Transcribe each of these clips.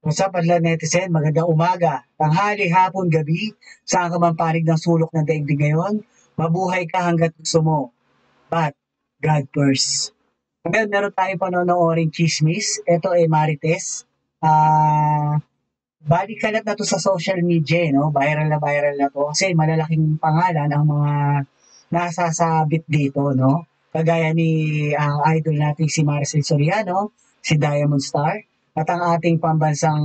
What's up, Adlan Netizen? Magandang umaga, tanghali, hapon, gabi, saan ka man panig ng sulok ng daigdig ngayon, mabuhay ka hanggat gusto mo. But, God first. Ngayon, meron tayong panonooring chismis. Ito ay Marites. Balik kalat na to sa social media, no? Viral na to. Kasi malalaking pangalan ang mga nasasabit dito, no? Kagaya ni ang idol natin si Maricel Soriano, si Diamond Star, at ang ating pambansang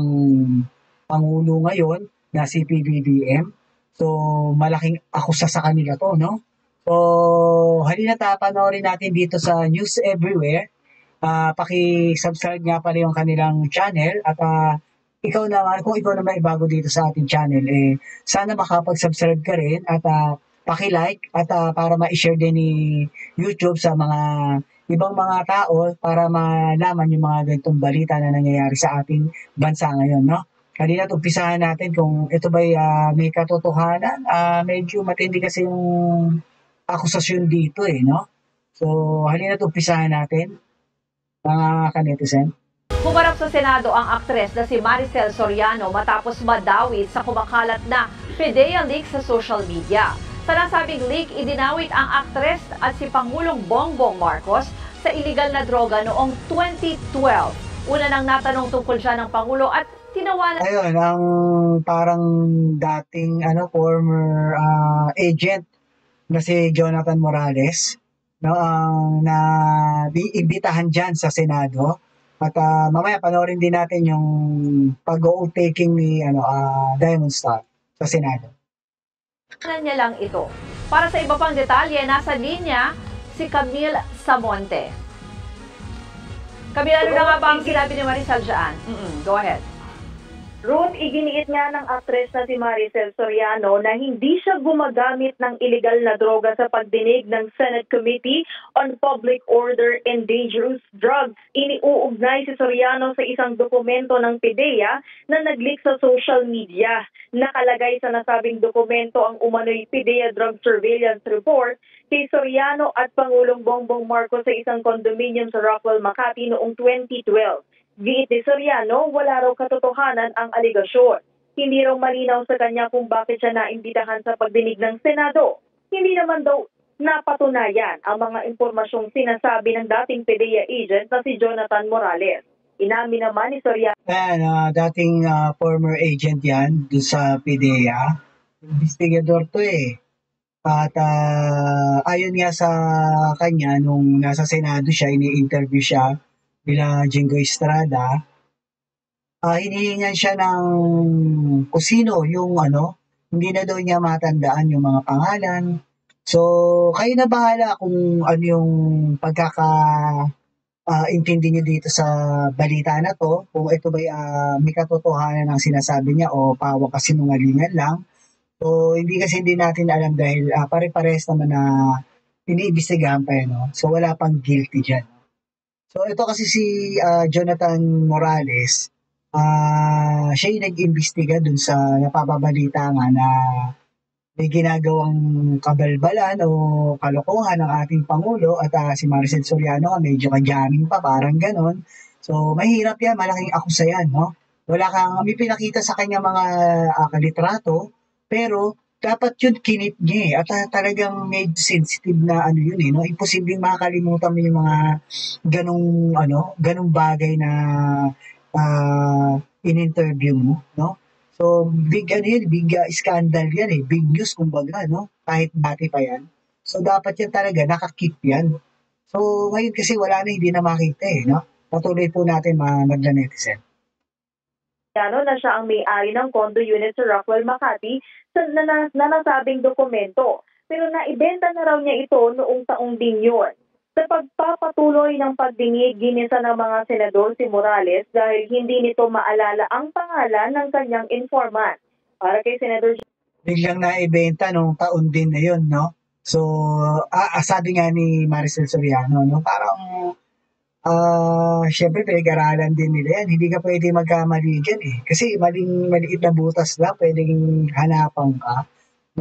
Pangulo ngayon na si PBBM. So, malaking akusa sa kanila to, no? So, halina panoorin natin dito sa News Everywhere. Paki-subscribe nga pala yung kanilang channel at ikaw naman, kung ikaw naman ay bago dito sa ating channel, sana makapag-subscribe ka rin at paki-like at para ma-share din ni YouTube sa mga ibang mga tao para malaman yung mga ganitong balita na nangyayari sa ating bansa ngayon, no? Kanina umpisahan natin kung ito ba'y may katotohanan. Medyo matindi kasi yung akusasyon dito no? So, halina umpisahan natin, mga kanetizen. Humarap sa Senado ang aktres na si Maricel Soriano matapos madawit sa kumakalat na PDEA leak sa social media. Sa nasabing leak, idinawit ang aktres at si Pangulong Bongbong Marcos sa iligal na droga noong 2012. Una nang natanong tungkol siya ng Pangulo at tinawanan. Ayun, ang parang dating former agent na si Jonathan Morales, no, ang naiimbitahan dyan sa Senado. At mamaya panoorin din natin yung pag-o-taking ni Diamond Star sa Senado. Niya lang ito. Para sa iba pang detalye, nasa linya si Camille Samonte. Camille, ano na nga ba ang sinabi ni Maricel dyan? Go ahead. Ruth, iginiit nga ng aktres na si Maricel Soriano na hindi siya gumagamit ng illegal na droga sa pagdinig ng Senate Committee on Public Order and Dangerous Drugs. Iniuugnay si Soriano sa isang dokumento ng PDEA na nag-leak sa social media. Nakalagay sa nasabing dokumento ang umano'y PDEA Drug Surveillance Report kay Soriano at Pangulong Bongbong Marcos sa isang condominium sa Rockwell, Makati noong 2012. Giit ni Soriano, wala raw katotohanan ang aligasyon. Hindi raw malinaw sa kanya kung bakit siya naimbitahan sa pagdinig ng Senado. Hindi naman daw napatunayan ang mga impormasyong sinasabi ng dating PDEA agent na si Jonathan Morales. Inamin naman ni Soriano. Dating former agent yan doon sa PDEA. Investigador to At ayon nga sa kanya, nung nasa Senado siya, ini-interview siya bila Jingo Estrada, hinihingan siya ng kung sino yung hindi na daw niya matandaan yung mga pangalan. So, kayo na bahala kung ano yung intindi niyo dito sa balita na to, kung ito ba may katotohanan ang sinasabi niya o pawang kasinungalingan lang. So, hindi natin alam dahil pare-pares naman na iniimbestigahan pa no? So, wala pang guilty dyan. So, ito kasi si Jonathan Morales, siya yung nag-imbestiga dun sa napapabalita nga na may ginagawang kabalbalan o kalokohan ng ating Pangulo at si Maricel Soriano medyo ka-jamming pa, parang ganon. So, mahirap yan, malaking akusa yan, no? May pinakita sa kanya mga kalitrato, pero dapat yun kinip niya at talagang medyo sensitive na yun no? Imposibleng makakalimutan mo yung mga ganong bagay na in-interview mo, no? So, big scandal yan big news kumbaga, no? Kahit dati pa yan. So, dapat yan talaga, nakakip yan. So, ngayon kasi wala na, hindi na makita no? Patuloy po natin mga netizen. Na siya ang may-ari ng condo unit sa Rockwell, Makati na nasabing dokumento. Pero naibenta na raw niya ito noong taong din yun. Sa pagpapatuloy ng pagdinig, ginisa ng mga senador si Morales dahil hindi nito maalala ang pangalan ng kanyang informant. Para kay Senador biglang naibenta nung taon din na yun, no? So, sabi nga ni Maricel Soriano, no? Parang syempre pinag-aralan din nila yan. Hindi ka pwede magkamali dyan Kasi maliit na butas lang, pwedeng hanapan ka,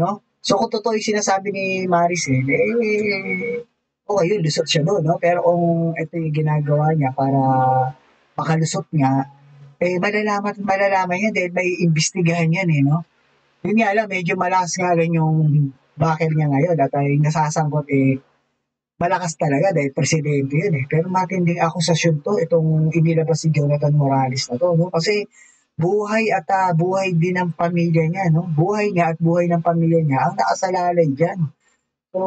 no? So kung totoo yung sinasabi ni Maricel, okay yun, lusot siya doon, no? Pero kung ito yung ginagawa niya para makalusot nga, malalaman yan dahil may imbestigahan yan eh, no? Yun nga lang, medyo malakas nga lang yung backer niya ngayon at ay nasasangkot malakas talaga dahil presidente yun eh. Pero matinding akusasyon to, itong inilabas si Jonathan Morales na to, no? Kasi buhay din ng pamilya niya, no? Buhay niya at buhay ng pamilya niya ang nakasalalay dyan. So,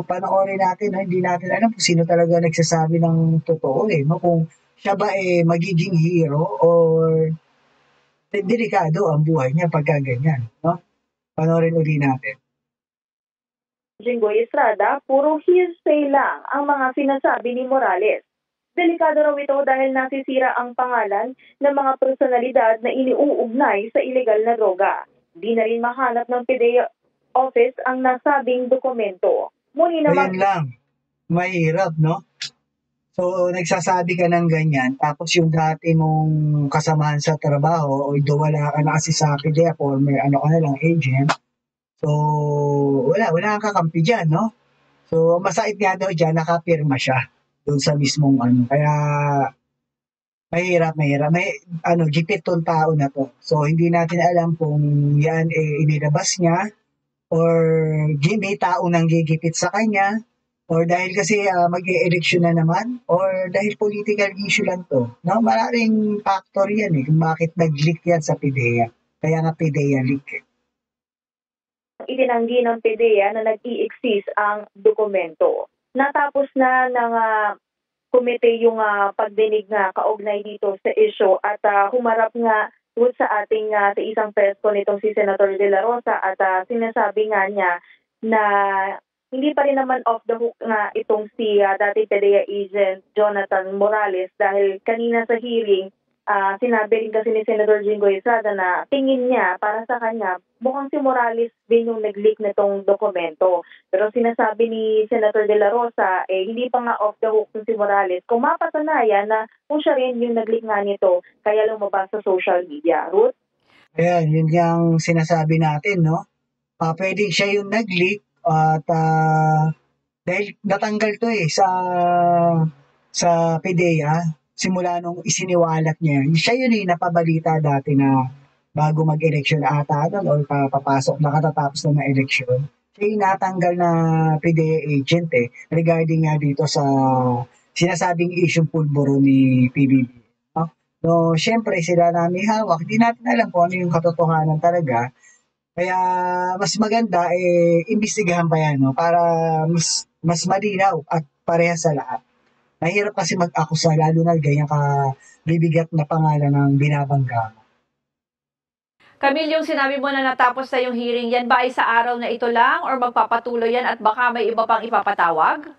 panoorin natin, no? Hindi natin alam kung sino talaga nagsasabi ng totoo eh, no? Kung siya ba magiging hero or delikado ang buhay niya pagka ganyan, no? Panoorin uli natin. Jinggoy Estrada, puro hearsay lang ang mga sinasabi ni Morales. Delikado raw ito dahil nasisira ang pangalan ng mga personalidad na iniuugnay sa ilegal na droga. Di na rin mahanap ng PDEA office ang nasabing dokumento. Muli naman, Ayun lang, mahirap, no? So, nagsasabi ka ng ganyan, tapos yung dati mong kasamahan sa trabaho, o wala ka na kasi sa PDEA or may ano ka na lang, agent, so, wala kang kakampi dyan, no? So, masait nga daw dyan, nakapirma siya doon sa mismong ano. Kaya, mahirap. May, gipit tong tao na to. So, hindi natin alam kung yan inilabas niya or may tao nang gigipit sa kanya or dahil kasi mag-e-election na naman or dahil political issue lang to. No? Maraming factor yan eh kung bakit nag-leak yan sa PDEA. Kaya nga PDEA leak eh. itinanggi ng PDEA na nag-i-exist ang dokumento. Natapos na ng komite yung pagdinig nga kaugnay dito sa issue at humarap nga sa ating sa isang presko nitong si Senator De La Rosa at sinasabi nga niya na hindi pa rin naman off the hook nga itong si dati PDEA agent Jonathan Morales dahil kanina sa hearing sinabi rin kasi ni Senator Jinggoy Estrada na tingin niya para sa kanya mukhang si Morales din yung nag-leak nitong dokumento. Pero sinasabi ni Senator De La Rosa hindi pa nga off the hook si Morales kung mapatunayan na kung siya rin yung nag-leak nga nito kaya lumabas sa social media. Ruth? Ayan, yun yung sinasabi natin, no? Pwedeng siya yung nag-leak at dahil natanggal to sa PDEA simula nung isiniwalat niya. Siya yun napabalita dati na bago mag-election ata doon or papasok nakatatapos na ng election. Siya yung natanggal na PDEA agent regarding nga dito sa sinasabing issue pulburo ni PBB. No? So, syempre sila namin hawak. Hindi natin alam kung ano yung katotohanan talaga. Kaya mas maganda imbestigahan pa yan, no? Para mas malinaw at parehas sa lahat. Mahirap kasi mag-akusa lalo na ganyan ka bibigat na pangalan ng binabangga. Camille, yung sinabi mo na natapos na yung hearing, yan ba ay sa araw na ito lang or magpapatuloy yan at baka may iba pang ipapatawag?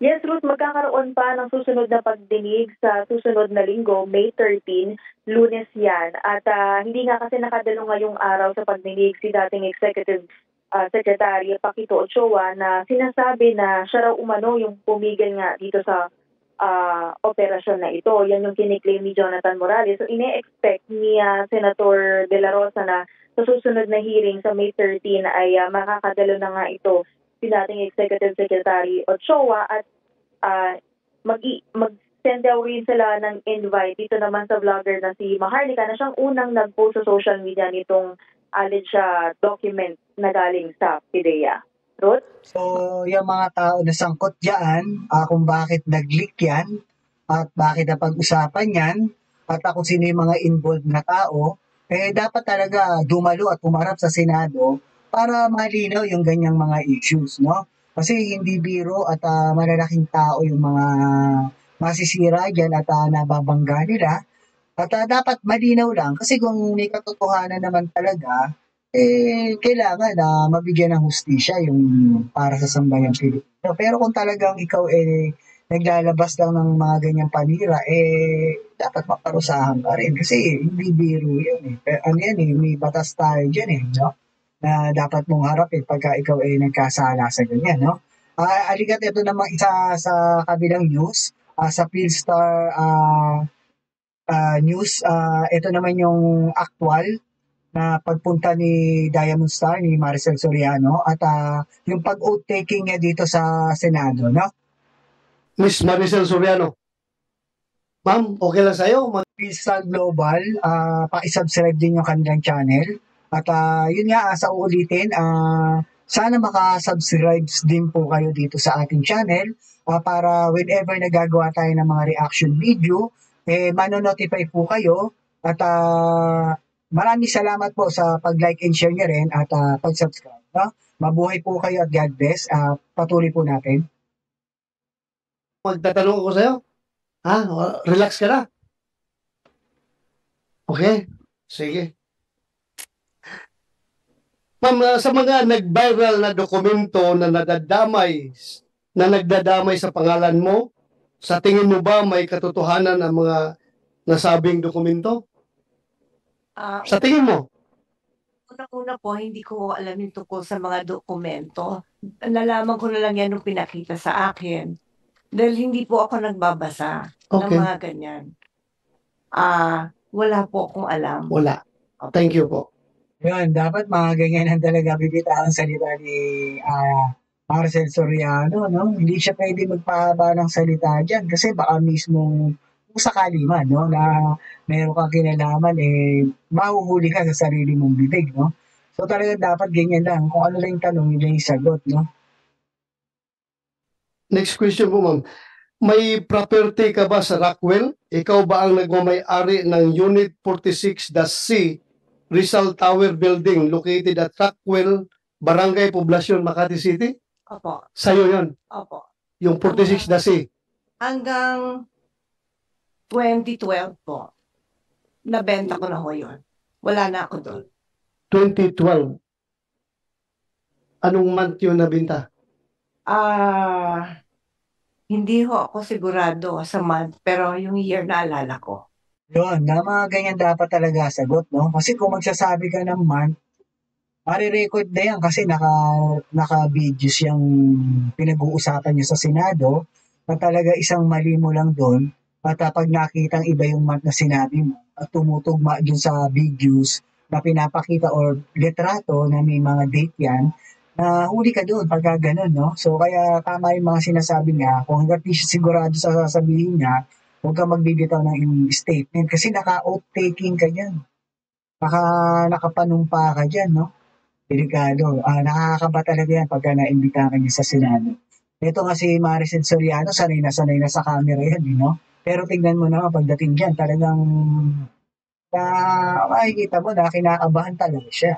Yes, Ruth, magkakaroon pa ng susunod na pagdinig sa susunod na linggo, May 13, Lunes yan. At hindi nga kasi nakadalo ngayong araw sa pagdinig si dating Executive Secretary Paquito Ochoa na sinasabi na siya raw umano yung pumigil nga dito sa operasyon na ito. Yan yung kiniklaim ni Jonathan Morales. So ine-expect ni Senator De La Rosa na sa susunod na hearing sa May 13 ay makakadalo na nga ito si dating Executive Secretary Ochoa at mag-send daw rin sila ng invite dito naman sa vlogger na si Maharlika na siyang unang nag-post sa social media nitong alleged document na galing sa PDEA. Ruth? So, yung mga tao na sangkot dyan, kung bakit nag-leak yan, at bakit napag-usapan yan, at kung sino yung mga involved na tao, dapat talaga dumalo at umarap sa Senado para malinaw yung ganyang mga issues, no? Kasi hindi biro at malalaking tao yung mga masisira dyan at nababangga nila. At dapat malinaw lang kasi kung may katotohanan naman talaga, kailangan na mabigyan ng hustisya yung para sa sambayang Pilipino. Pero kung talagang ikaw naglalabas lang ng mga ganyang panira, dapat maparusahan ka rin kasi hindi biro yun ano yan may batas tayo dyan no? Na dapat mong harapin pagka ikaw nagkasala sa ganyan, no? Alikat ito naman isa sa kabilang news, sa Philstar news, ito naman yung actual na pagpunta ni Diamond Star, ni Maricel Soriano, at yung pag-oath taking niya dito sa Senado, no? Miss Maricel Soriano, ma'am, okay lang sa'yo? Crystal Global, paki-subscribe din yung kanilang channel. At yun nga, sa uulitin, sana maka-subscribes din po kayo dito sa ating channel para whenever nagagawa tayo ng mga reaction video, mano-notify po kayo. At maraming salamat po sa pag-like and share nyo rin at pag-subscribe. No? Mabuhay po kayo at God bless. Patuloy po natin. Magtatanong ako sa'yo. Ha? Relax ka na. Okay? Sige. Ma'am, sa mga nag-viral na dokumento na nagdadamay sa pangalan mo, sa tingin mo ba may katotohanan ang mga nasabing dokumento? Sa tingin mo? Unang-una po, hindi ko alam yung tungkol sa mga dokumento. Nalaman ko na lang yan nung pinakita sa akin. Dahil hindi po ako nagbabasa ng Okay. mga ganyan. Wala po akong alam. Wala. Thank you po. Yun, dapat mga ganyan ang talaga bibitaw ang salita ni Marcel Soriano, no? Hindi siya pwede magpahaba ng salita dyan kasi baka mismo kung sakali man, no, na meron kang kinalaman, mahuhuli ka sa sarili mong bibig, no? So talaga dapat ganyan lang. Kung ano lang yung tanong, yun lang yung sagot, no? Next question po, ma'am. May property ka ba sa Rockwell? Ikaw ba ang nagmamay-ari ng Unit 46-C Rizal Tower Building located at Rockwell, Barangay Poblacion, Makati City? Opo. Sa'yo yun, Opo. yung 46-C. Hanggang 2012 po, nabenta ko na ho yun. Wala na ako doon. 2012. Anong month yun nabinta? Hindi ho ako sigurado sa month, pero yung year naalala ko. Yun, na mga ganyan dapat talaga sagot, no? Kasi kung magsasabi ka ng month, marirecord na yan kasi naka-videos yung pinag-uusapan nyo sa Senado na talaga isang mali mo lang doon at pag nakitang iba yung month na sinabi mo at tumutugma dun sa videos na pinapakita or litrato na may mga date yan, na huli ka doon pagka ganun, no? So kaya tama yung mga sinasabi niya, kung hanggat di siya sigurado sa sasabihin niya, huwag ka magbibitaw ng statement kasi naka-oath-taking ka dyan. Nakapanumpa ka dyan, no? Delikado. Nakakaba talaga yan pagka naimbita ka niya sa Senado. Ito nga si Maricel Soriano, sanay na sa camera yan, no? Pero tingnan mo naman pagdating dyan, talagang makikita mo na kinakabahan talaga siya.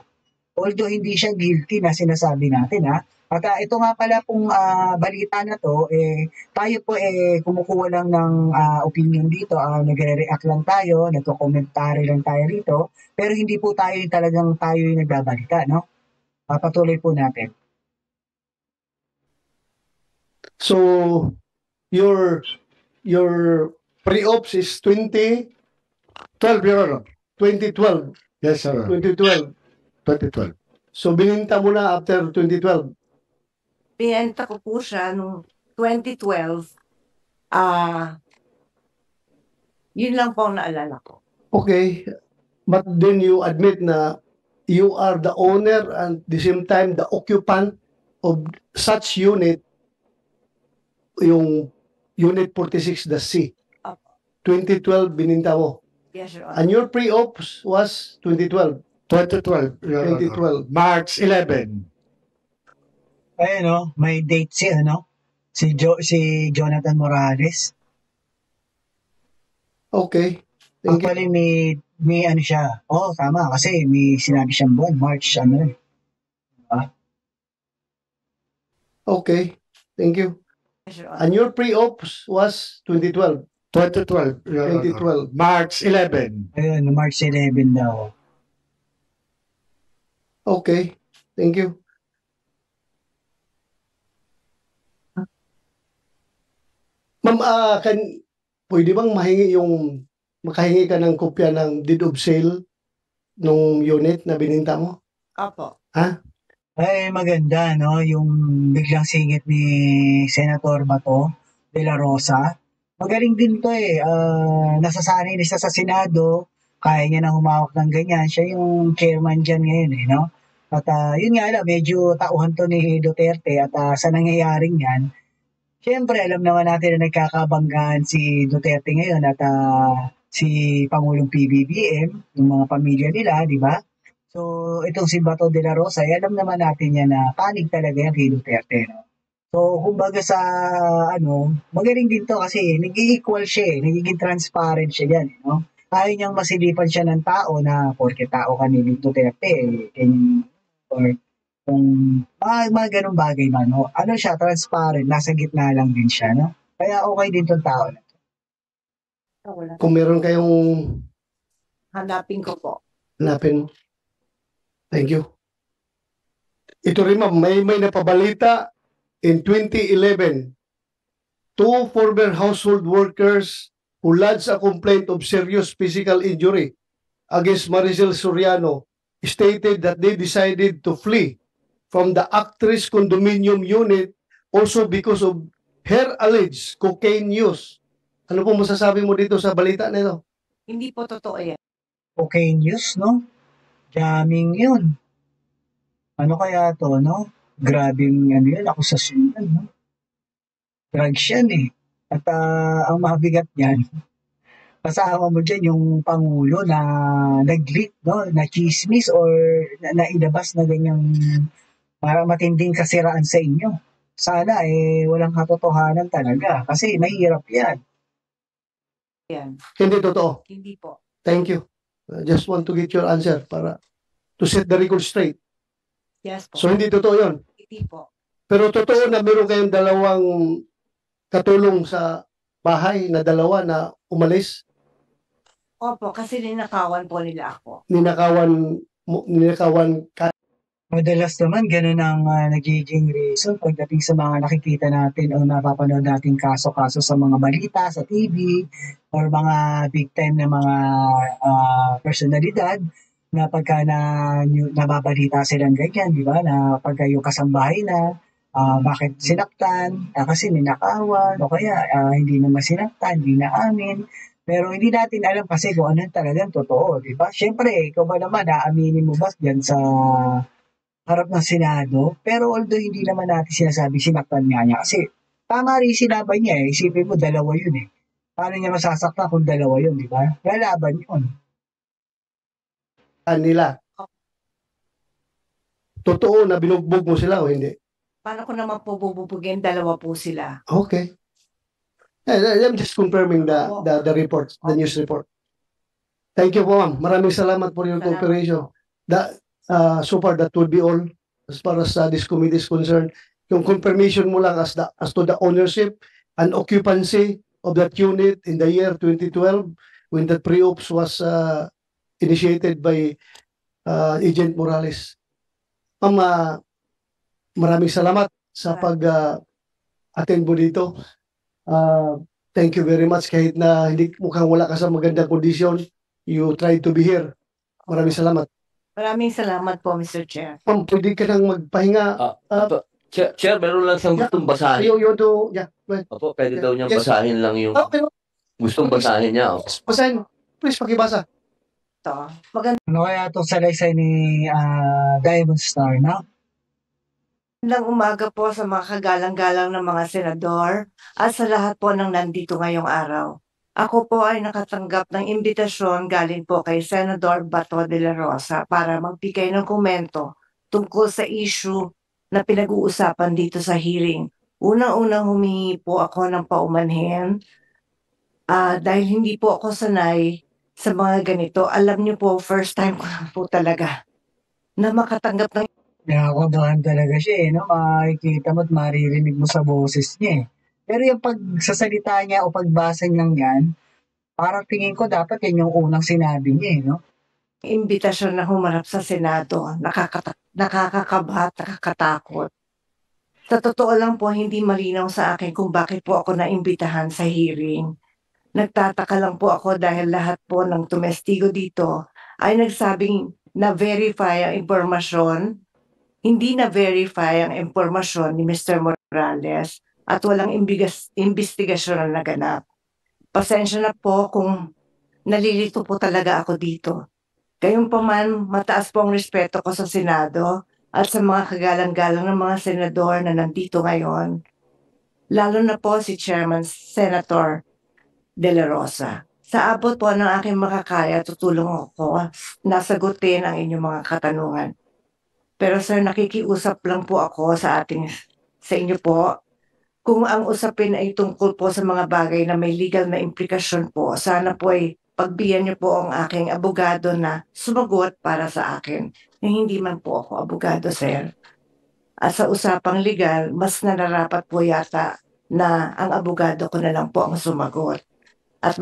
Although hindi siya guilty na sinasabi natin, ha? At ito nga pala pong balita na to, tayo po kumukuha lang ng opinion dito, nagre-react lang tayo, nagko-commentary lang tayo rito, pero hindi po tayo yung talagang tayo yung nagbabalita, no? Patuloy po natin. So, your pre-ops is 2012, Your Honor. 2012. Yes, sir. 2012. 2012. So, bininta mo na after 2012. Pinenta ko po siya nung 2012. Yun lang po ang naalala ko. Okay. But then you admit na you are the owner and the same time the occupant of such unit, yung Unit 46, the C. Opo. 2012, bininta mo. Yes, Your Honor. And your pre-ops was 2012. 2012. Your Honor. 2012. March 11. Ayun, no? May date si si Jonathan Morales. Okay. Thank you. Actually, may ano siya. Oh, tama. Kasi may sinabi siyang buwan. March, Okay. Thank you. Yes, Your Honor. And your pre-ops was 2012. 2012. Your Honor. 2012. March 11. Ayun, March 11 daw. Okay. Thank you. Ma'am, pwede bang makahingi ka ng kopya ng deed of sale nung unit na bininta mo? Opo. Ay, maganda, no? Yung biglang singit ni Senator Bato de la Rosa. Magaling din to nasasanay na siya sa Senado. Kaya niya na humawak ng ganyan. Siya yung chairman dyan ngayon, no? At yun nga lang, medyo tauhan to ni Duterte at sa nangyayaring yan, syempre, alam naman natin na nagkakabanggaan si Duterte ngayon at si Pangulong PBBM, yung mga pamilya nila, di ba? So, itong si Bato de la Rosa, alam naman natin yan na panig talaga yan kay Duterte, no? So, kumbaga sa, magaling din to kasi nag-equal siya eh, nagiging transparent siya dyan, no? Ayaw niyang masilipan siya ng tao na porke tao ka ni Duterte, or kung mga ganung bagay man, no? Ano siya, transparent, nasa gitna lang din siya, no? Kaya okay din tong tao na. Wala. Kung meron kayong Hanapin ko po. hanapin, thank you. Ito rin ma'am, may napabalita in 2011, two former household workers who lodged a complaint of serious physical injury against Maricel Soriano stated that they decided to flee from the actress condominium unit also because of her alleged cocaine use. Ano po masasabi mo dito sa balita na ito? Hindi po totoo yan. Okay news, no? Jamming yun. Ano kaya to, no? Grabing, yun, akusasyon yun, no? Drugs yan eh. At ang mabigat niyan, kasama mo dyan yung Pangulo na nag-leak, no? Na chismis or nailabas na ganyang para matinding kasiraan sa inyo. Sana walang katotohanan talaga kasi mahirap yan. Yan. Hindi totoo. Hindi po. Thank you. I just want to get your answer para to set the record straight. Yes po. So hindi totoo yun. Hindi po. Pero totoo na meron kayong dalawang katulong sa bahay na dalawa na umalis, Opo, kasi ninakawan po nila ako. ninakawan ka. Madalas naman ganun ang nagiging reason pagdating sa mga nakikita natin o napapanood nating kaso-kaso sa mga balita, sa TV, or mga big time na mga personalidad na pagka nababalita silang ganyan, di ba? Na pagka yung kasambahay na, bakit sinaktan, kasi ninakawan, o kaya hindi naman sinaktan, hindi na amin. Pero hindi natin alam kasi kung ano talagang totoo, di ba? Siyempre, ikaw ba naman, aaminin mo ba dyan sa harap ng Senado? Pero although hindi naman natin sinasabi sinaktan nga niya kasi tama rin sinabi niya eh. Isipin mo, dalawa yun eh. Paano niya masasaktan kung dalawa yun, di ba? Lalaban yun. Nila. Totoo na binugbog mo sila o hindi? Paano ko naman po bububugin? Dalawa po sila. Okay. I'm just confirming the report, the news report. Thank you po ma'am. Maraming salamat for your Salamat cooperation. So far that would be all as far as this committee is concerned. Yung confirmation mo lang as to the ownership and occupancy of that unit in the year 2012 when the pre-ops was initiated by Agent Morales. Ma'am, maraming salamat sa pag-attend mo dito. Thank you very much kahit na hindi mukhang wala ka sa magandang kondisyon, you tried to be here. Maraming salamat. Maraming salamat po, Mr. Chair. Ma'am, pwede ka nang magpahinga. Chair, meron lang siyang gustong basahin. You do, yeah. Well, Opo, pwede daw niyang Yes. basahin lang yung pero gustong basahin niya. Oh. basahin. Please, pakibasa. Ito. Magandang Ano kaya itong salaysay ni Diamond Star, no? umaga po sa mga kagalang-galang ng mga senador at sa lahat po ng nandito ngayong araw. Ako po ay nakatanggap ng imbitasyon galing po kay Senador Bato de la Rosa para magbigay ng komento tungkol sa issue na pinag-uusapan dito sa hearing. Unang-unang humingi po ako ng paumanhin dahil hindi po ako sanay sa mga ganito. Alam niyo po, first time ko lang po talaga na makatanggap ng Nakakabahan talaga siya no? Makikita mo at maririnig mo sa boses niya eh. Pero yung pagsasalita niya o pagbasa niyang yan, parang tingin ko dapat yan yung unang sinabi niya no? imbitasyon na humarap sa Senado. Nakakakabahat, nakakatakot. Sa totoo lang po, hindi malinaw sa akin kung bakit po ako naimbitahan sa hearing. Nagtataka lang po ako dahil lahat po ng tumestigo dito ay nagsabing na-verify ang impormasyon, hindi na-verify ang impormasyon ni Mr. Morales at walang investigasyon na naganap. Pasensya na po kung nalilito po talaga ako dito. Gayunpaman, mataas po ang respeto ko sa Senado at sa mga kagalang-galang ng mga senador na nandito ngayon. Lalo na po si Chairman Senator De La Rosa. Sa abot po ng aking makakaya, tutulong ako na sagutin ang inyong mga katanungan. Pero sir, nakikiusap lang po ako sa inyo po. Kung ang usapin ay tungkol po sa mga bagay na may legal na implikasyon po, sana po ay pagbigyan niyo po ang aking abogado na sumagot para sa akin. Hindi man po ako abogado, sir. At sa usapang legal, mas nararapat po yata na ang abogado ko na lang po ang sumagot at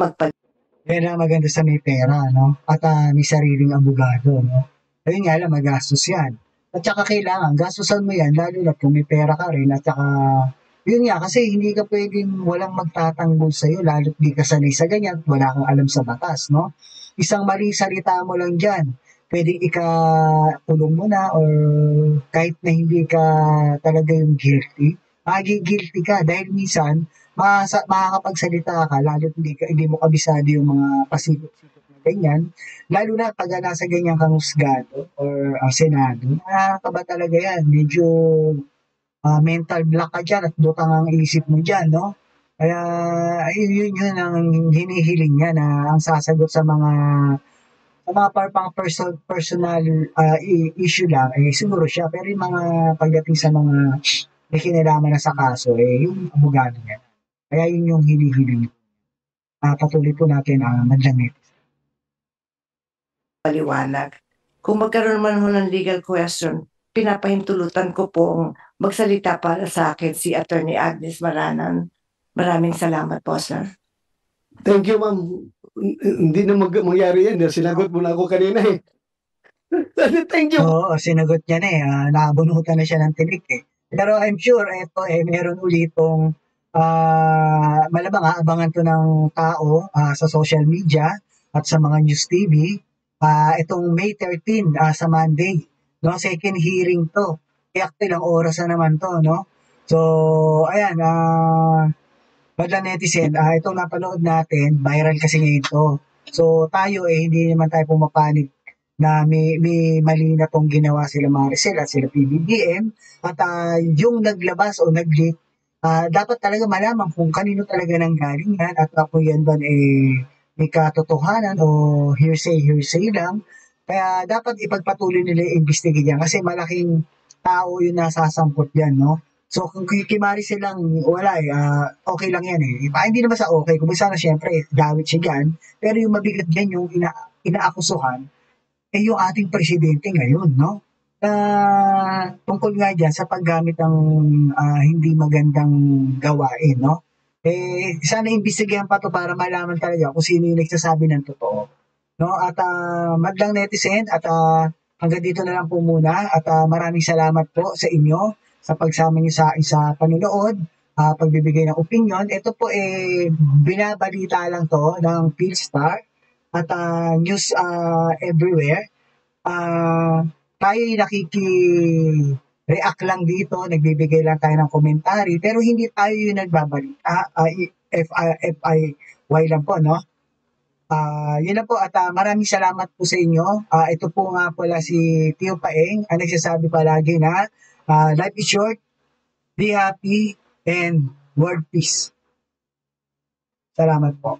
Yan ang maganda sa may pera, no? At may sariling abogado, no? Ayun nga lang, magastos yan. At saka kailangan, gastusan mo yan, lalo na kung may pera ka rin. At saka, yun nga, kasi hindi ka pwedeng walang magtatanggol sa'yo, lalo di ka sanay sa ganyan, wala kang alam sa batas, no? Isang maling salita mo lang dyan, pwedeng ika-tulong mo na or kahit na hindi ka talaga yung guilty, guilty ka dahil minsan, makakapagsalita ka, lalo hindi mo kabisado yung mga pasikot-sikot na ganyan, lalo na pag nasa ganyan kang husgado or senado, nakakaba talaga yan, medyo mental block ka dyan at butang ang isip mo dyan, no? Kaya, yun ang hinihiling niya na ang sasagot sa mga personal issue lang, siguro siya. Pero yung mga pagdating sa mga may kinalaman na sa kaso, yung abogado niya. Kaya yun yung hinihiling. Patuloy po natin madlamit. paliwanag. Kung magkaroon man ho ng legal question, pinapahintulutan ko pong magsalita para sa akin si Attorney Agnes Maranan. Maraming salamat po, sir. Thank you, ma'am. Hindi na mangyari yan. Sinagot mo na ako kanina eh. Thank you. Oo, sinagot niya na nakabunutan na siya ng tinik eh. Pero I'm sure, meron ulitong malamang abangan to ng tao sa social media at sa mga news TV. Itong May 13 sa Monday, no? Second hearing to. Kaya ilang oras na naman to, no? So, ayan, Madlang netizen, itong napanood natin, viral kasi ngayon to. So, tayo hindi naman tayo pumapanig na may mali na tong ginawa sila Maricel at sila PBBM. At yung naglabas o nag-leak, dapat talaga malaman kung kanino talaga nanggaling yan at kung yan ba may katotohanan o hearsay lang. Kaya dapat ipagpatuloy nila yung investigate yan kasi malaking tao yung nasasangkot yan, no? So, kung kay Maricel lang, wala okay lang yan eh. Hindi naman sa okay. Kung sana syempre, gawit siya dyan. Pero yung mabigat dyan, yung inaakusuhan, yung ating presidente ngayon, no? Tungkol nga dyan sa paggamit ng hindi magandang gawain, no? Sana imbestigahan pa to para malaman talaga kung sino yung nagsasabi ng totoo. No? At madlang netizen, at hanggang dito na lang po muna. At maraming salamat po sa inyo sa pagsama niyo sa panunood, pagbibigay ng opinion. Ito po binabalita lang to ng Philstar at news everywhere. Tayo nakiki-react lang dito, nagbibigay lang tayo ng komentary, pero hindi tayo yung nagbabalita. FIY lang po, no? Yun lang po at maraming salamat po sa inyo. Ito po nga pala si Tio Paeng, ang nagsasabi palagi na life is short, be happy, and world peace. Salamat po.